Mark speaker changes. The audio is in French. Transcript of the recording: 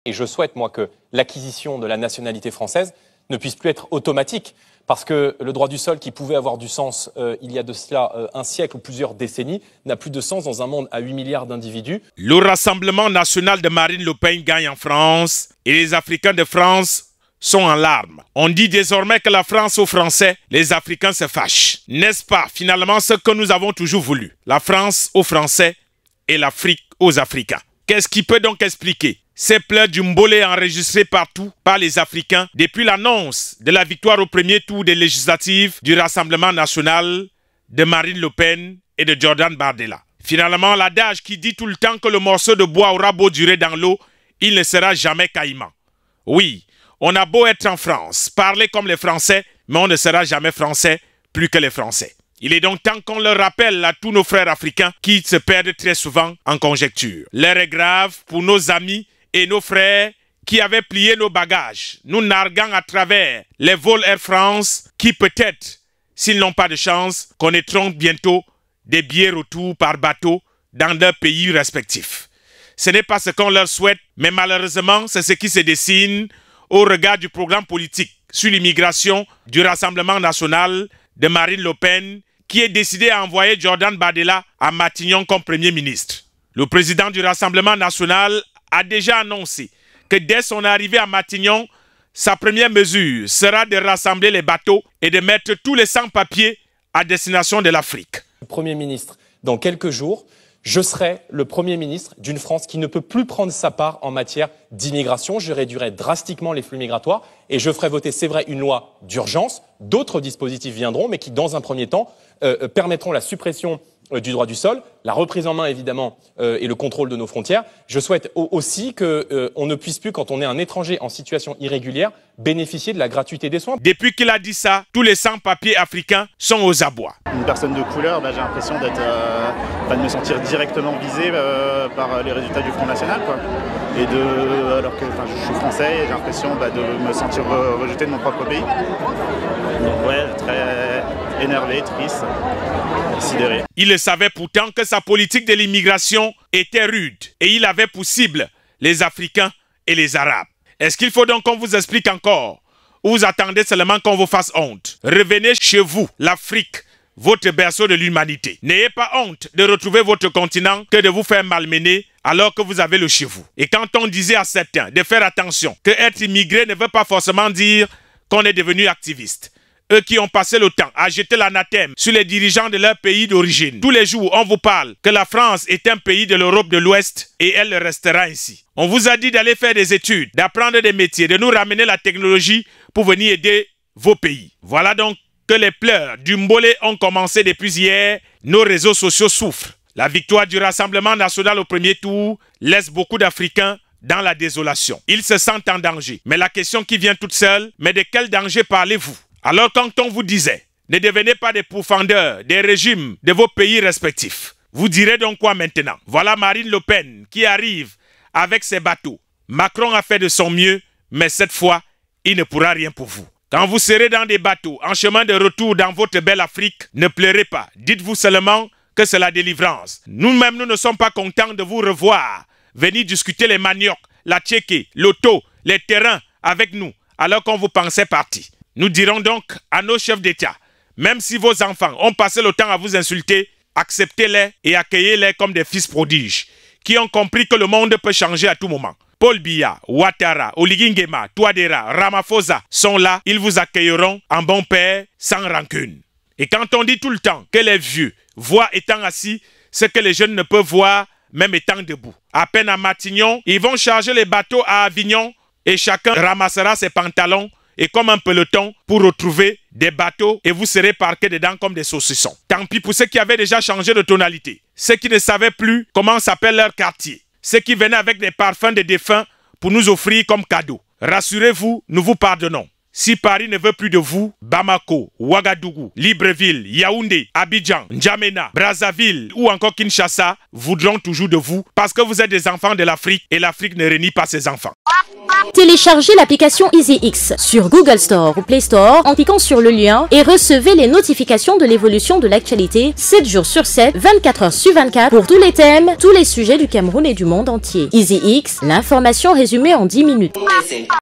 Speaker 1: Et je souhaite, moi, que l'acquisition de la nationalité française ne puisse plus être automatique. Parce que le droit du sol, qui pouvait avoir du sens il y a de cela un siècle ou plusieurs décennies, n'a plus de sens dans un monde à 8 milliards d'individus.
Speaker 2: Le Rassemblement national de Marine Le Pen gagne en France et les Africains de France sont en larmes. On dit désormais que la France aux Français, les Africains se fâchent. N'est-ce pas finalement ce que nous avons toujours voulu? La France aux Français et l'Afrique aux Africains. Qu'est-ce qui peut donc expliquer ces pleurs du mbolé enregistrés partout par les Africains depuis l'annonce de la victoire au premier tour des législatives du Rassemblement national de Marine Le Pen et de Jordan Bardella? Finalement, l'adage qui dit tout le temps que le morceau de bois aura beau durer dans l'eau, il ne sera jamais caïman. Oui, on a beau être en France, parler comme les Français, mais on ne sera jamais français plus que les Français. Il est donc temps qu'on le rappelle à tous nos frères africains qui se perdent très souvent en conjecture. L'heure est grave pour nos amis et nos frères qui avaient plié nos bagages, nous narguant à travers les vols Air France qui peut-être, s'ils n'ont pas de chance, connaîtront bientôt des billets retour par bateau dans leurs pays respectifs. Ce n'est pas ce qu'on leur souhaite, mais malheureusement, c'est ce qui se dessine au regard du programme politique sur l'immigration du Rassemblement national de Marine Le Pen, qui est décidé à envoyer Jordan Bardella à Matignon comme Premier ministre. Le président du Rassemblement national a déjà annoncé que dès son arrivée à Matignon, sa première mesure sera de rassembler les bateaux et de mettre tous les sans-papiers à destination de l'Afrique.
Speaker 1: Premier ministre, dans quelques jours, je serai le Premier ministre d'une France qui ne peut plus prendre sa part en matière d'immigration. Je réduirai drastiquement les flux migratoires et je ferai voter, c'est vrai, une loi d'urgence. D'autres dispositifs viendront, mais qui, dans un premier temps, permettront la suppression du droit du sol, la reprise en main évidemment et le contrôle de nos frontières. Je souhaite aussi qu'on ne puisse plus, quand on est un étranger en situation irrégulière, bénéficier de la gratuité des soins.
Speaker 2: Depuis qu'il a dit ça, tous les sans-papiers africains sont aux abois.
Speaker 3: Une personne de couleur, j'ai l'impression de me sentir directement visé par les résultats du Front National, quoi. Et alors que je suis français, j'ai l'impression de me sentir rejeté de mon propre pays. Donc ouais, très énervé, triste, sidéré.
Speaker 2: Il le savait pourtant que sa politique de l'immigration était rude et il avait pour cible les Africains et les Arabes. Est-ce qu'il faut donc qu'on vous explique encore ou vous attendez seulement qu'on vous fasse honte? Revenez chez vous, l'Afrique, votre berceau de l'humanité. N'ayez pas honte de retrouver votre continent que de vous faire malmener alors que vous avez le chez vous. Et quand on disait à certains de faire attention que être immigré ne veut pas forcément dire qu'on est devenu activiste. Eux qui ont passé le temps à jeter l'anathème sur les dirigeants de leur pays d'origine. Tous les jours, on vous parle que la France est un pays de l'Europe de l'Ouest et elle le restera ainsi. On vous a dit d'aller faire des études, d'apprendre des métiers, de nous ramener la technologie pour venir aider vos pays. Voilà donc que les pleurs du mbolé ont commencé depuis hier. Nos réseaux sociaux souffrent. La victoire du Rassemblement national au premier tour laisse beaucoup d'Africains dans la désolation. Ils se sentent en danger. Mais la question qui vient toute seule, mais de quel danger parlez-vous? Alors quand on vous disait, ne devenez pas des pourfendeurs des régimes de vos pays respectifs, vous direz donc quoi maintenant? Voilà Marine Le Pen qui arrive avec ses bateaux. Macron a fait de son mieux, mais cette fois, il ne pourra rien pour vous. Quand vous serez dans des bateaux en chemin de retour dans votre belle Afrique, ne pleurez pas. Dites-vous seulement que c'est la délivrance. Nous-mêmes, nous ne sommes pas contents de vous revoir. Venir discuter les maniocs, la tchéké, l'auto, les terrains avec nous, alors qu'on vous pensait parti. Nous dirons donc à nos chefs d'État, même si vos enfants ont passé le temps à vous insulter, acceptez-les et accueillez-les comme des fils prodiges, qui ont compris que le monde peut changer à tout moment. Paul Biya, Ouattara, Oligui Nguema, Touadéra, Ramaphosa sont là, ils vous accueilleront en bon père, sans rancune. Et quand on dit tout le temps que les vieux voient étant assis ce que les jeunes ne peuvent voir, même étant debout. À peine à Matignon, ils vont charger les bateaux à Avignon et chacun ramassera ses pantalons et comme un peloton pour retrouver des bateaux et vous serez parqués dedans comme des saucissons. Tant pis pour ceux qui avaient déjà changé de tonalité, ceux qui ne savaient plus comment s'appelle leur quartier, ceux qui venaient avec des parfums de défunts pour nous offrir comme cadeau. Rassurez-vous, nous vous pardonnons. Si Paris ne veut plus de vous, Bamako, Ouagadougou, Libreville, Yaoundé, Abidjan, N'Djamena, Brazzaville ou encore Kinshasa voudront toujours de vous parce que vous êtes des enfants de l'Afrique et l'Afrique ne renie pas ses enfants.
Speaker 4: Téléchargez l'application EasyX sur Google Store ou Play Store en cliquant sur le lien et recevez les notifications de l'évolution de l'actualité 7 jours sur 7, 24 heures sur 24 pour tous les thèmes, tous les sujets du Cameroun et du monde entier. EasyX, l'information résumée en 10 minutes.